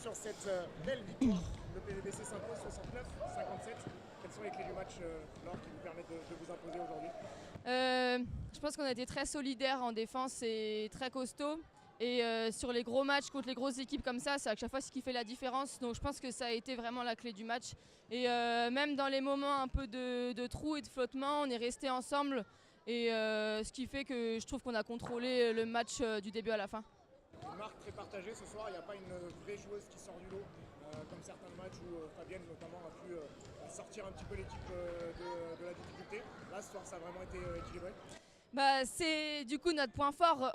sur cette belle victoire. Le PVBC s'impose 69-57. Quelles sont les clés du match, Laure, qui vous permettent de vous imposer aujourd'hui? Je pense qu'on a été très solidaires en défense et très costauds. Et sur les gros matchs contre les grosses équipes comme ça, c'est à chaque fois ce qui fait la différence. Donc je pense que ça a été vraiment la clé du match. Et même dans les moments un peu de trou et de flottement, on est resté ensemble. Et ce qui fait que je trouve qu'on a contrôlé le match du début à la fin. Une marque très partagée ce soir, il n'y a pas une vraie joueuse qui sort du lot, comme certains matchs où Fabienne notamment a pu sortir un petit peu l'équipe de la difficulté. Là ce soir ça a vraiment été équilibré. C'est du coup notre point fort.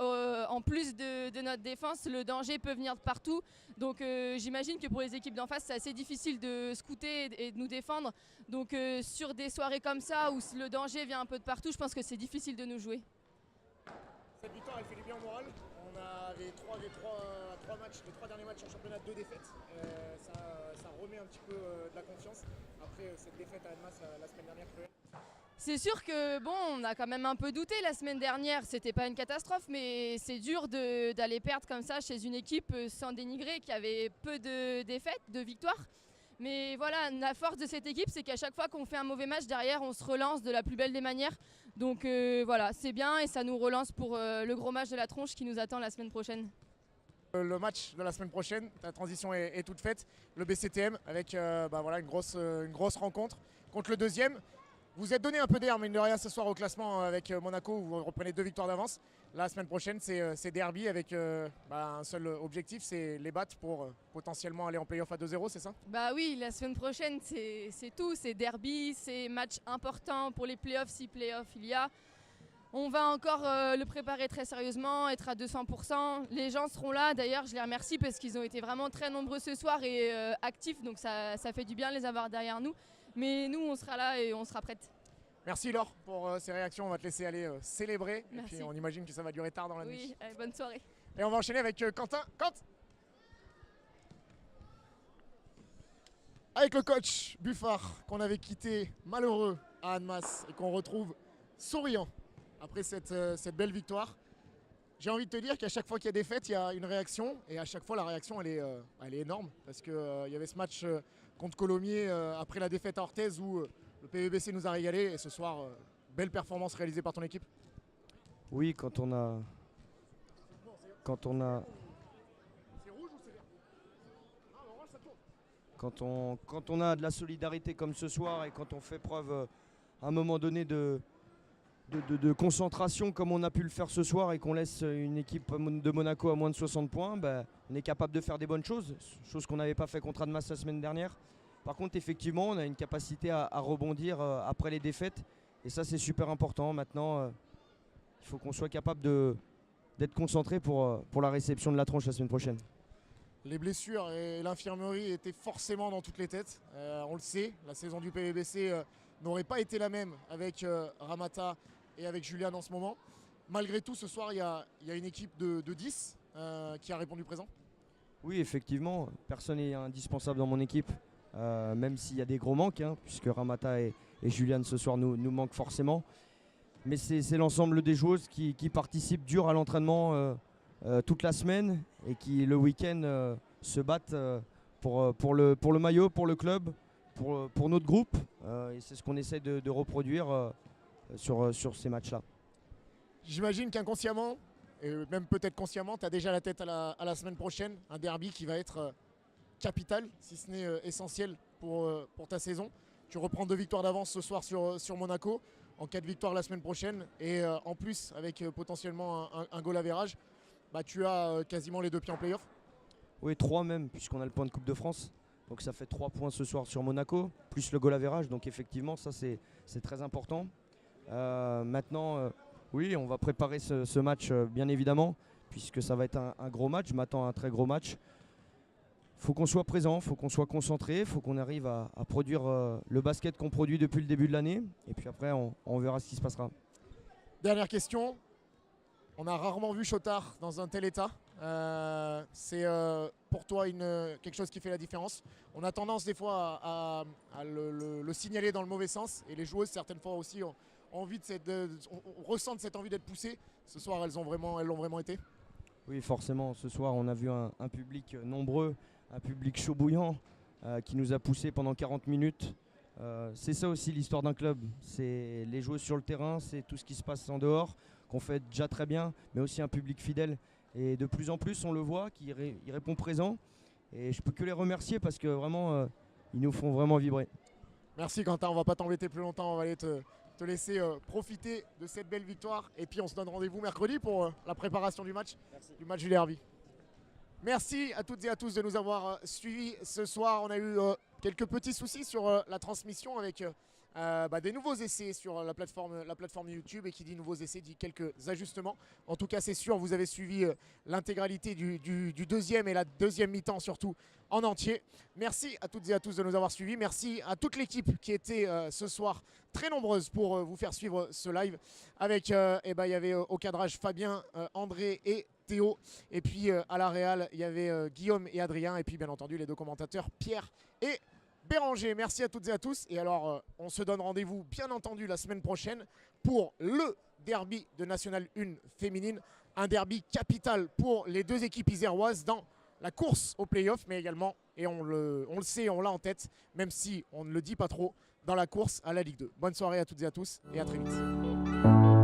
En plus de notre défense, le danger peut venir de partout. Donc j'imagine que pour les équipes d'en face, c'est assez difficile de scouter et de nous défendre. Donc sur des soirées comme ça, où le danger vient un peu de partout, je pense que c'est difficile de nous jouer. Cette victoire, elle fait du bien au moral. On a les trois matchs, les 3 derniers matchs en championnat, 2 défaites. Ça remet un petit peu de la confiance après cette défaite à Annemasse la semaine dernière. C'est sûr que bon, on a quand même un peu douté la semaine dernière. C'était pas une catastrophe, mais c'est dur d'aller perdre comme ça chez une équipe sans dénigrer, qui avait peu de défaites, de victoires. Mais voilà, la force de cette équipe, c'est qu'à chaque fois qu'on fait un mauvais match derrière, on se relance de la plus belle des manières. Donc voilà, c'est bien et ça nous relance pour le gros match de la tronche qui nous attend la semaine prochaine. Le match de la semaine prochaine, la transition est toute faite. Le BCTM avec voilà, une grosse rencontre contre le deuxième. Vous êtes donné un peu d'air, mine de rien, ce soir au classement avec Monaco, où vous reprenez 2 victoires d'avance. La semaine prochaine, c'est derby avec un seul objectif, c'est les battre pour potentiellement aller en play-off à 2-0, c'est ça? Bah oui, la semaine prochaine, c'est tout. C'est derby, c'est match important pour les play-offs, si play-off il y a. On va encore le préparer très sérieusement, être à 200%. Les gens seront là, d'ailleurs, je les remercie parce qu'ils ont été vraiment très nombreux ce soir et actifs, donc ça fait du bien de les avoir derrière nous. Mais nous, on sera là et on sera prête. Merci Laure pour ces réactions, on va te laisser aller célébrer. Merci. Et puis on imagine que ça va durer tard dans la nuit. Oui, allez, bonne soirée. Et on va enchaîner avec Quentin. Avec le coach Buffard, qu'on avait quitté malheureux à Annemasse et qu'on retrouve souriant après cette belle victoire. J'ai envie de te dire qu'à chaque fois qu'il y a des fêtes, il y a une réaction. Et à chaque fois, la réaction, elle est énorme. Parce qu'il y avait ce match contre Colomiers après la défaite à Orthez où le PVBC nous a régalé. Et ce soir, belle performance réalisée par ton équipe. Oui, quand on a... C'est rouge ou c'est vert? Ah, orange, ça tourne. Quand on a de la solidarité comme ce soir et quand on fait preuve à un moment donné de concentration comme on a pu le faire ce soir et qu'on laisse une équipe de Monaco à moins de 60 points, on est capable de faire des bonnes choses, chose qu'on n'avait pas fait contre Annemasse la semaine dernière. Par contre, effectivement, on a une capacité à rebondir après les défaites et ça c'est super important. Maintenant, il faut qu'on soit capable d'être concentré pour la réception de la tronche la semaine prochaine. Les blessures et l'infirmerie étaient forcément dans toutes les têtes. On le sait, la saison du PVBC n'aurait pas été la même avec Ramata et avec Julian en ce moment. Malgré tout, ce soir, il y a une équipe de 10 qui a répondu présent. Oui, effectivement, personne n'est indispensable dans mon équipe, même s'il y a des gros manques, puisque Ramata et Julian ce soir nous manquent forcément. Mais c'est l'ensemble des joueuses qui participent dur à l'entraînement toute la semaine et qui le week-end se battent pour le maillot, pour le club, pour notre groupe. Et c'est ce qu'on essaie de reproduire sur ces matchs-là. J'imagine qu'inconsciemment, et même peut-être consciemment, tu as déjà la tête à la semaine prochaine, un derby qui va être capital, si ce n'est essentiel pour ta saison. Tu reprends 2 victoires d'avance ce soir sur Monaco, en 4 victoires la semaine prochaine, et en plus avec potentiellement un goal average, tu as quasiment les 2 pieds en play-off. Oui, 3 même, puisqu'on a le point de Coupe de France. Donc ça fait 3 points ce soir sur Monaco, plus le goal average. Donc effectivement, ça c'est très important. Maintenant, oui, on va préparer ce match bien évidemment, puisque ça va être un gros match. Je m'attends à un très gros match. Il faut qu'on soit présent, il faut qu'on soit concentré, il faut qu'on arrive à produire le basket qu'on produit depuis le début de l'année. Et puis après, on verra ce qui se passera. Dernière question. On a rarement vu Chotard dans un tel état. C'est pour toi quelque chose qui fait la différence. On a tendance des fois à le signaler dans le mauvais sens. Et les joueuses, certaines fois aussi, ont envie on ressent cette envie d'être poussées. Ce soir, elles l'ont vraiment été. Oui, forcément. Ce soir, on a vu un public nombreux un public chaud bouillant qui nous a poussé pendant 40 minutes. C'est ça aussi l'histoire d'un club, c'est les joueurs sur le terrain, c'est tout ce qui se passe en dehors, qu'on fait déjà très bien, mais aussi un public fidèle. Et de plus en plus, on le voit, qui répond présent. Et je peux que les remercier parce que vraiment, ils nous font vraiment vibrer. Merci Quentin, on va pas t'embêter plus longtemps, on va aller te laisser profiter de cette belle victoire. Et puis on se donne rendez-vous mercredi pour la préparation du match du derby. Merci à toutes et à tous de nous avoir suivis ce soir. On a eu quelques petits soucis sur la transmission avec des nouveaux essais sur la plateforme YouTube, et qui dit nouveaux essais dit quelques ajustements. En tout cas, c'est sûr, vous avez suivi l'intégralité du deuxième et la deuxième mi-temps surtout en entier. Merci à toutes et à tous de nous avoir suivis. Merci à toute l'équipe qui était ce soir très nombreuse pour vous faire suivre ce live. Avec, il y avait au cadrage Fabien, André et Théo. Et puis à la réal, il y avait Guillaume et Adrien. Et puis bien entendu, les deux commentateurs Pierre et Béranger. Merci à toutes et à tous. Et alors, on se donne rendez-vous bien entendu la semaine prochaine pour le derby de National 1 féminine. Un derby capital pour les deux équipes iséroises dans la course au play-off, mais également, et on le sait, on l'a en tête, même si on ne le dit pas trop, dans la course à la Ligue 2. Bonne soirée à toutes et à tous et à très vite.